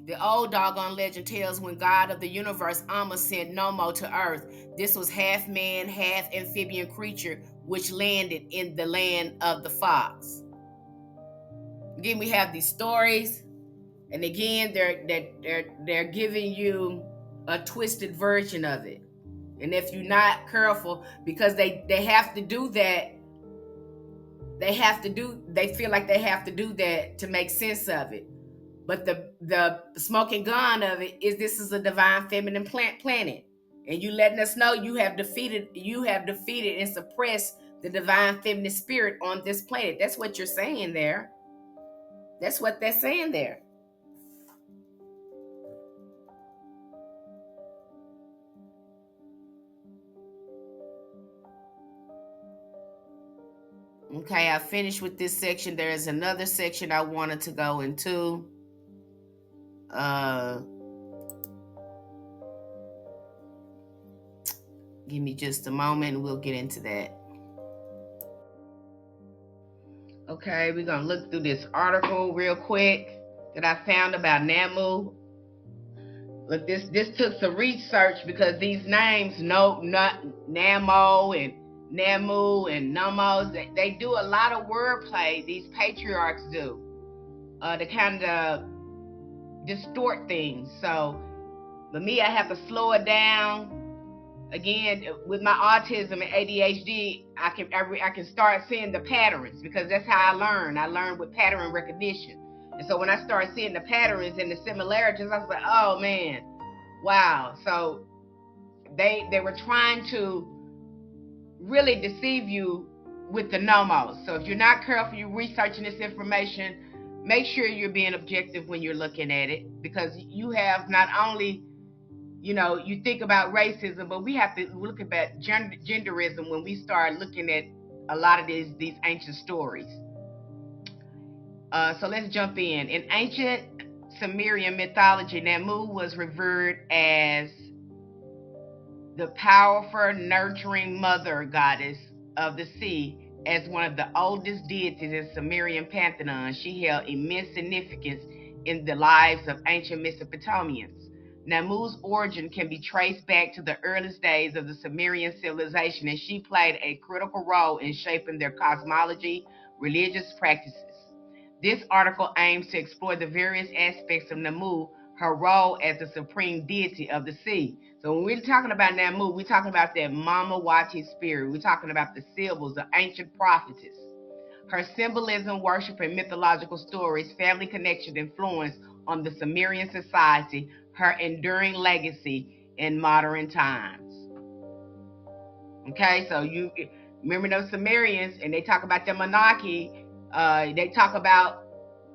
The old Dogon legend tells when God of the universe Amma sent Nammu to earth, this was half man, half amphibian creature which landed in the land of the fox. Again, we have these stories, and again, they're giving you a twisted version of it. And if you're not careful, because they have to do that, they feel like they have to do that to make sense of it. But the smoking gun of it is this is a divine feminine planet. And you letting us know you have defeated and suppressed the divine feminine spirit on this planet. That's what you're saying there. That's what they're saying there. Okay, I finished with this section. There is another section I wanted to go into. Give me just a moment and we'll get into that. Okay, we're gonna look through this article real quick that I found about Nammu. Look, this took some research because these names, not Nammu and Nummos, they do a lot of wordplay. These patriarchs do to kind of distort things. So, for me, I have to slow it down. Again, with my autism and ADHD, I can start seeing the patterns because that's how I learn. I learn with pattern recognition. And so when I started seeing the patterns and the similarities, I was like, oh man, wow. So they were trying to really deceive you with the nomos. So if you're not careful, you're researching this information, make sure you're being objective when you're looking at it, because you have not only, you think about racism, but we have to look at genderism when we start looking at a lot of these ancient stories. So let's jump in. In ancient Sumerian mythology, Nammu was revered as the powerful, nurturing mother goddess of the sea. As one of the oldest deities in Sumerian pantheon, she held immense significance in the lives of ancient Mesopotamians. Nammu's origin can be traced back to the earliest days of the Sumerian civilization, and she played a critical role in shaping their cosmology, religious practices. This article aims to explore the various aspects of Nammu, her role as the supreme deity of the sea. So when we're talking about Nammu, we're talking about that Mama Wati spirit. We're talking about the Sibyls, the ancient prophetess. Her symbolism, worship, and mythological stories, family connection, influence on the Sumerian society, her enduring legacy in modern times. Okay, so you remember those Sumerians, and they talk about the monarchy. They talk about,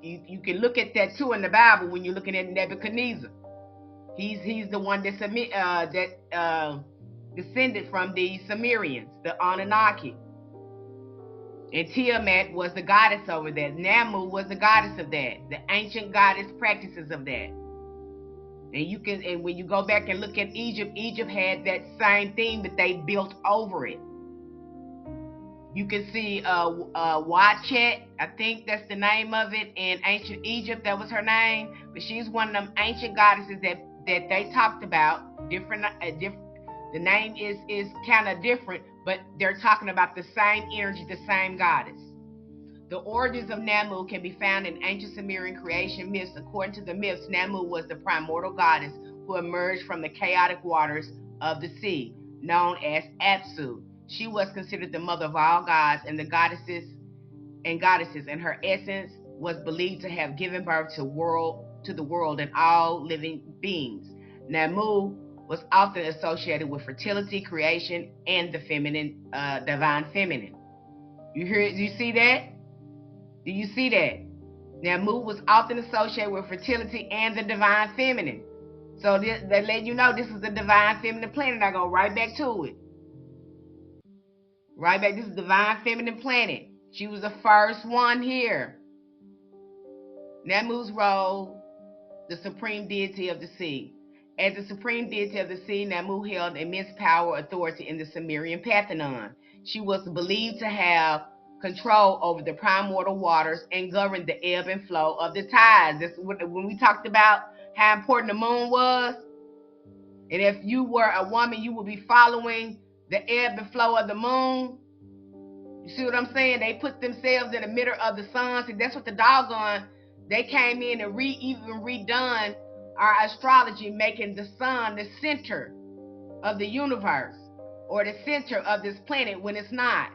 you can look at that too in the Bible when you're looking at Nebuchadnezzar. He's the one that descended from the Sumerians, the Anunnaki. And Tiamat was the goddess over that. Nammu was the goddess of that. The ancient goddess practices of that. And when you go back and look at Egypt, Egypt had that same thing, but they built over it. You can see Wachet, I think that's the name of it, in ancient Egypt. That was her name. But she's one of them ancient goddesses that they talked about. Different. The name is kind of different, but they're talking about the same energy, the same goddess. The origins of Nammu can be found in ancient Sumerian creation myths. According to the myths, Nammu was the primordial goddess who emerged from the chaotic waters of the sea, known as Apsu. She was considered the mother of all gods and the goddesses, and her essence was believed to have given birth to the world and all living beings. Nammu was often associated with fertility, creation, and the feminine, divine feminine. You see that? Do you see that? Nammu was often associated with fertility and the divine feminine. So they let you know this is the divine feminine planet. I go right back to it. Right back. This is divine feminine planet. She was the first one here. Nammu's role, the supreme deity of the sea. As the supreme deity of the sea, Nammu held immense power and authority in the Sumerian pantheon. She was believed to have control over the primordial waters and govern the ebb and flow of the tides. This, when we talked about how important the moon was, and if you were a woman, you would be following the ebb and flow of the moon. You see what I'm saying? They put themselves in the middle of the sun. See, that's what the Dogon, they came in and even redone our astrology, making the sun the center of the universe or the center of this planet when it's not.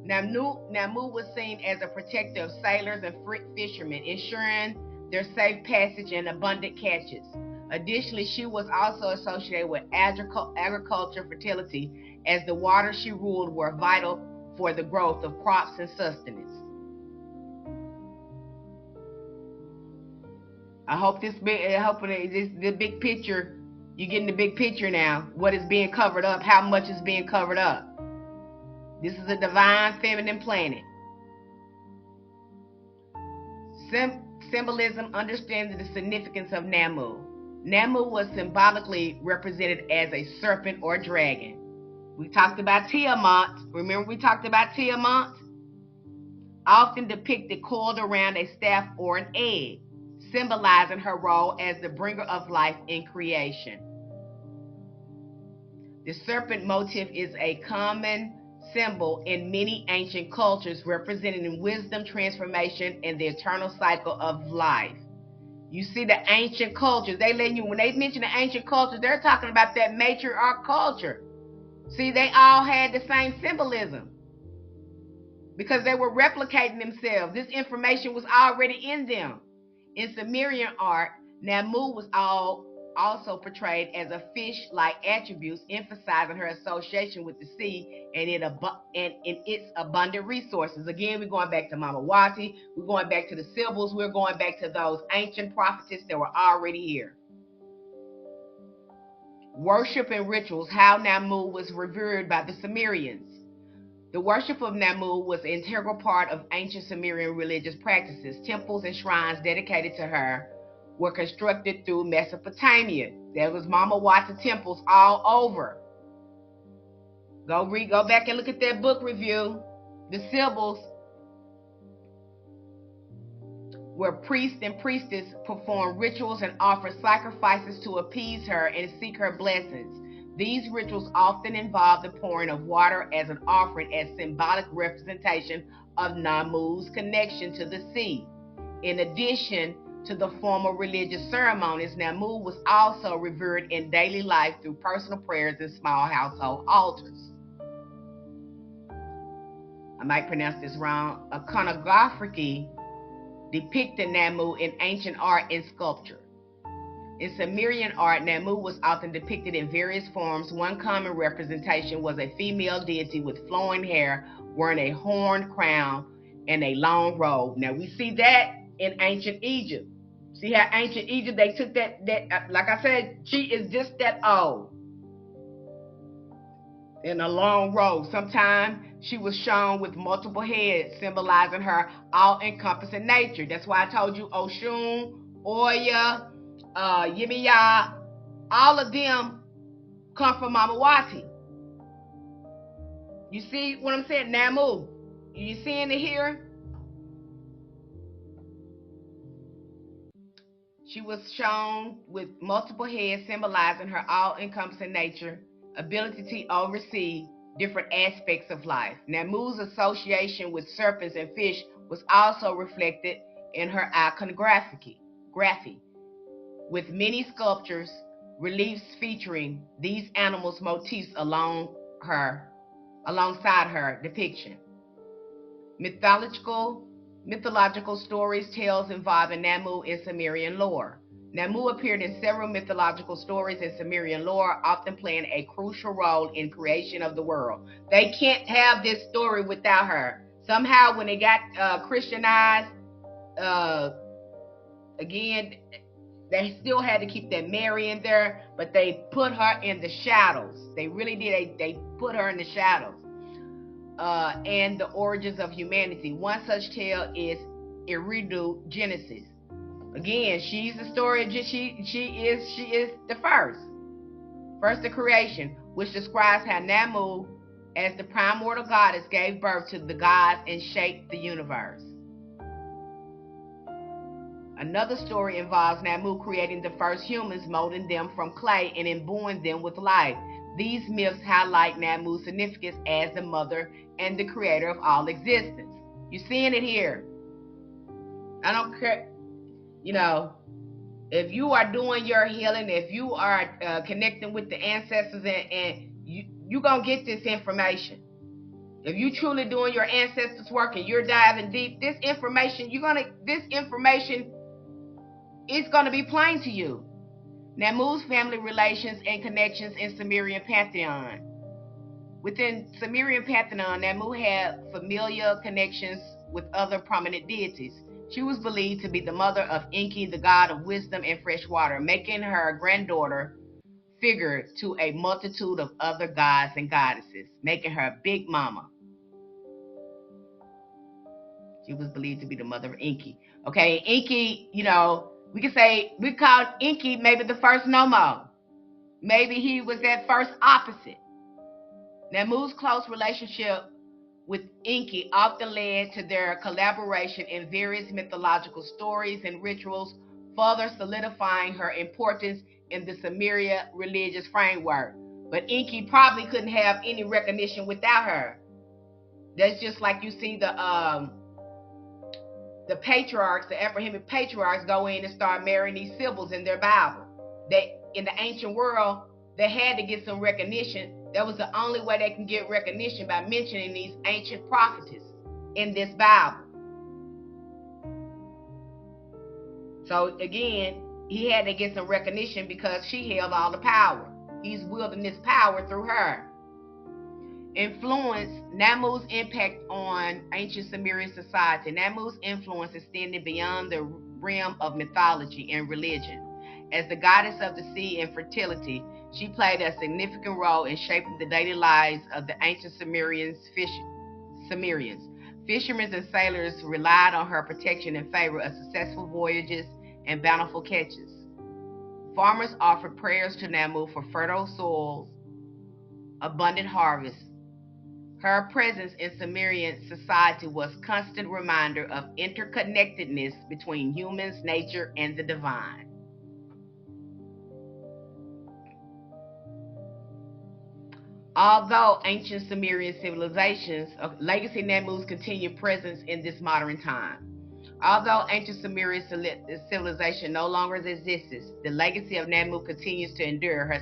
Nammu was seen as a protector of sailors and fishermen, ensuring their safe passage and abundant catches. Additionally, she was also associated with agriculture fertility, as the waters she ruled were vital for the growth of crops and sustenance. I hope the big picture, you're getting the big picture now. What is being covered up, how much is being covered up. This is a divine feminine planet. Symbolism, understanding the significance of Nammu. Nammu was symbolically represented as a serpent or dragon. We talked about Tiamat. Remember we talked about Tiamat? Often depicted coiled around a staff or an egg, symbolizing her role as the bringer of life in creation. The serpent motif is a common symbol in many ancient cultures, representing wisdom, transformation, and the eternal cycle of life. You see the ancient cultures, when they mention the ancient cultures, they're talking about that matriarch culture. See, they all had the same symbolism because they were replicating themselves. This information was already in them. In Sumerian art, Nammu was also portrayed as a fish-like attributes, emphasizing her association with the sea and in its abundant resources. Again, we're going back to Mama Wati, we're going back to the Sibyls, we're going back to those ancient prophetess that were already here. Worship and rituals, how Nammu was revered by the Sumerians. The worship of Nammu was an integral part of ancient Sumerian religious practices. Temples and shrines dedicated to her were constructed through Mesopotamia. There was Mama Wati temples all over. Go back and look at that book review. The Sibyls, where priests and priestesses performed rituals and offered sacrifices to appease her and seek her blessings. These rituals often involved the pouring of water as an offering, as symbolic representation of Nammu's connection to the sea. In addition to the formal religious ceremonies, Nammu was also revered in daily life through personal prayers and small household altars. I might pronounce this wrong. Iconography depicted Nammu in ancient art and sculpture. In Sumerian art, Nammu was often depicted in various forms. One common representation was a female deity with flowing hair, wearing a horned crown and a long robe. Now we see that in ancient Egypt. See how ancient Egypt, they took that like I said, she is just that old. In a long robe. Sometimes She was shown with multiple heads, symbolizing her all-encompassing nature. That's why I told you Oshun, Oya, Yemiya, all of them come from Mamawati. You see what I'm saying? Nammu. You seeing it here? She was shown with multiple heads, symbolizing her all-encompassing nature, ability to oversee different aspects of life. Nammu's association with serpents and fish was also reflected in her iconography, with many sculptures, reliefs featuring these animals' motifs alongside her depiction. Mythological stories tales involving Nammu in Sumerian lore. Nammu appeared in several mythological stories in Sumerian lore, often playing a crucial role in creation of the world. They can't have this story without her. Somehow, when they got Christianized, again, they still had to keep that Mary in there, but they put her in the shadows. They really did. They put her in the shadows. And the origins of humanity. One such tale is Eridu Genesis. Again, she's the story. She is the first of creation, which describes how Nammu, as the primordial goddess, gave birth to the gods and shaped the universe. Another story involves Nammu creating the first humans, molding them from clay and imbuing them with life. These myths highlight Nammu's significance as the mother and the creator of all existence. You're seeing it here. I don't care, if you are doing your healing, if you are connecting with the ancestors, and you're going to get this information. If you truly doing your ancestors' work and you're diving deep, this information is going to be plain to you. Nammu's family relations and connections in Sumerian pantheon. Within Sumerian pantheon, Nammu had familial connections with other prominent deities. She was believed to be the mother of Enki, the god of wisdom and fresh water, making her granddaughter figure to a multitude of other gods and goddesses, making her Big Mama. She was believed to be the mother of Enki. Okay, Enki, we call Enki maybe the first Nomo. Maybe he was that first opposite. Nammu's close relationship with Enki often led to their collaboration in various mythological stories and rituals, further solidifying her importance in the Sumerian religious framework. But Enki probably couldn't have any recognition without her. That's just like you see the patriarchs, the Abrahamic patriarchs, go in and start marrying these sibyls in their Bible. They, in the ancient world, they had to get some recognition. That was the only way they can get recognition, by mentioning these ancient prophetess in this Bible. So again, he had to get some recognition because she held all the power. He's wielding this power through her. Influence, Nammu's impact on ancient Sumerian society. Nammu's influence extended beyond the realm of mythology and religion. As the goddess of the sea and fertility, she played a significant role in shaping the daily lives of the ancient Sumerians. Fishermen and sailors relied on her protection in favor of successful voyages and bountiful catches. Farmers offered prayers to Nammu for fertile soils, abundant harvests. Her presence in Sumerian society was a constant reminder of interconnectedness between humans, nature, and the divine. Although ancient Sumerian civilizations, legacy Nammu's continued presence in this modern time. Although ancient Sumerian civilization no longer exists, the legacy of Nammu continues to endure. Her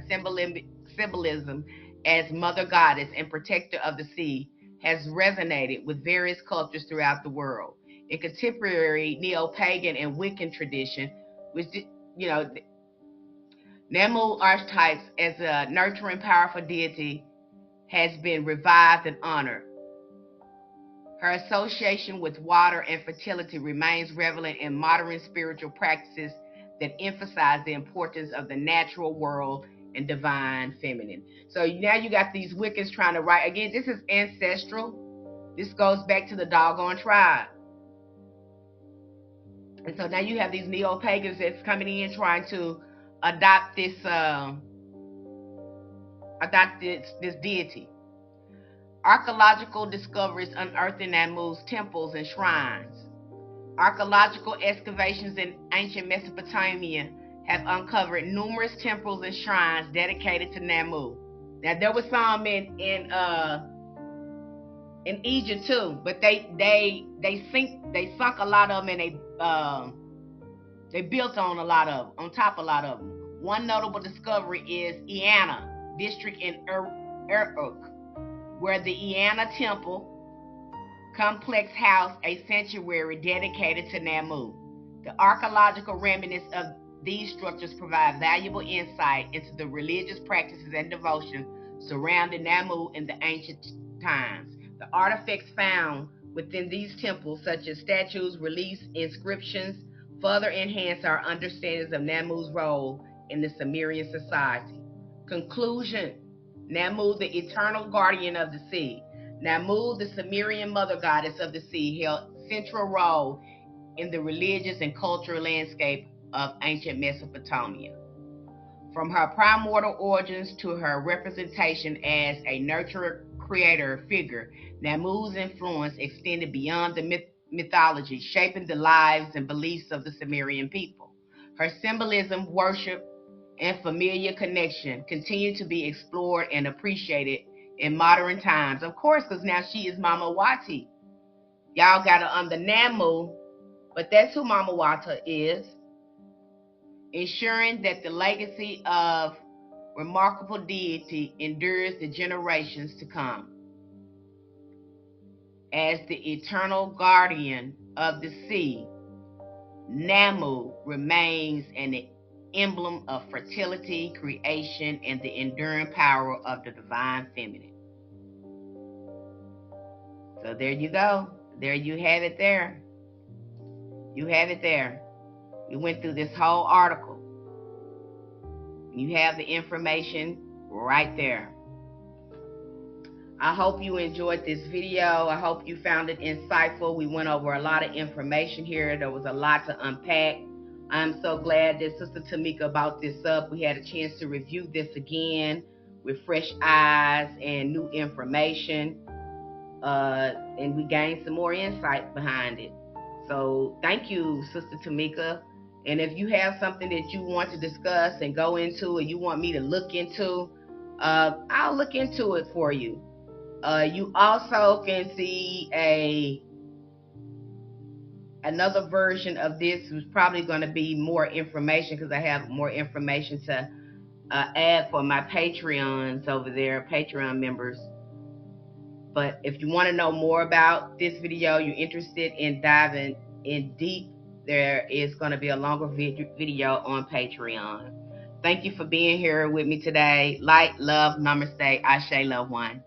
symbolism as mother goddess and protector of the sea has resonated with various cultures throughout the world. In contemporary neo-pagan and Wiccan tradition, which, Nammu archetypes as a nurturing, powerful deity has been revived and honored. Her association with water and fertility remains relevant in modern spiritual practices that emphasize the importance of the natural world and divine feminine. So now you got these Wiccans trying to write, again, this is ancestral. This goes back to the Dogon tribe. And so now you have these neo-pagans that's coming in trying to adopt this deity. Archaeological discoveries unearthing Nammu's temples and shrines. Archaeological excavations in ancient Mesopotamia have uncovered numerous temples and shrines dedicated to Nammu. Now there was some in Egypt too, but they sunk a lot of them, and they built on top of a lot of them. One notable discovery is Iana district in Uruk, where the Iana Temple complex housed a sanctuary dedicated to Nammu. The archaeological remnants of these structures provide valuable insight into the religious practices and devotion surrounding Nammu in the ancient times. The artifacts found within these temples, such as statues, reliefs, inscriptions, further enhance our understandings of Nammu's role in the Sumerian society. Conclusion: Nammu, the eternal guardian of the sea. Nammu, the Sumerian mother goddess of the sea, held a central role in the religious and cultural landscape of ancient Mesopotamia. From her primordial origins to her representation as a nurturer creator figure, Nammu's influence extended beyond the mythology, shaping the lives and beliefs of the Sumerian people. Her symbolism, worship, and familiar connection continue to be explored and appreciated in modern times. Of course, because now she is Mama Wati. Y'all got her under Nammu, but that's who Mama Wata is. Ensuring that the legacy of remarkable deity endures the generations to come. As the eternal guardian of the sea, Nammu remains an emblem of fertility, creation, and the enduring power of the divine feminine. So there you go. There you have it there. You have it there. We went through this whole article. You have the information right there. I hope you enjoyed this video. I hope you found it insightful. We went over a lot of information here. There was a lot to unpack. I'm so glad that Sister Tamika brought this up. We had a chance to review this again with fresh eyes and new information. And we gained some more insight behind it. So thank you, Sister Tamika. And if you have something that you want to discuss and go into, and you want me to look into, I'll look into it for you. You also can see another version of this, was probably going to be more information, because I have more information to add for my Patreons over there, Patreon members. But if you want to know more about this video, you're interested in diving in deep, there is going to be a longer video on Patreon. Thank you for being here with me today. Light, love, namaste, ashe, love one.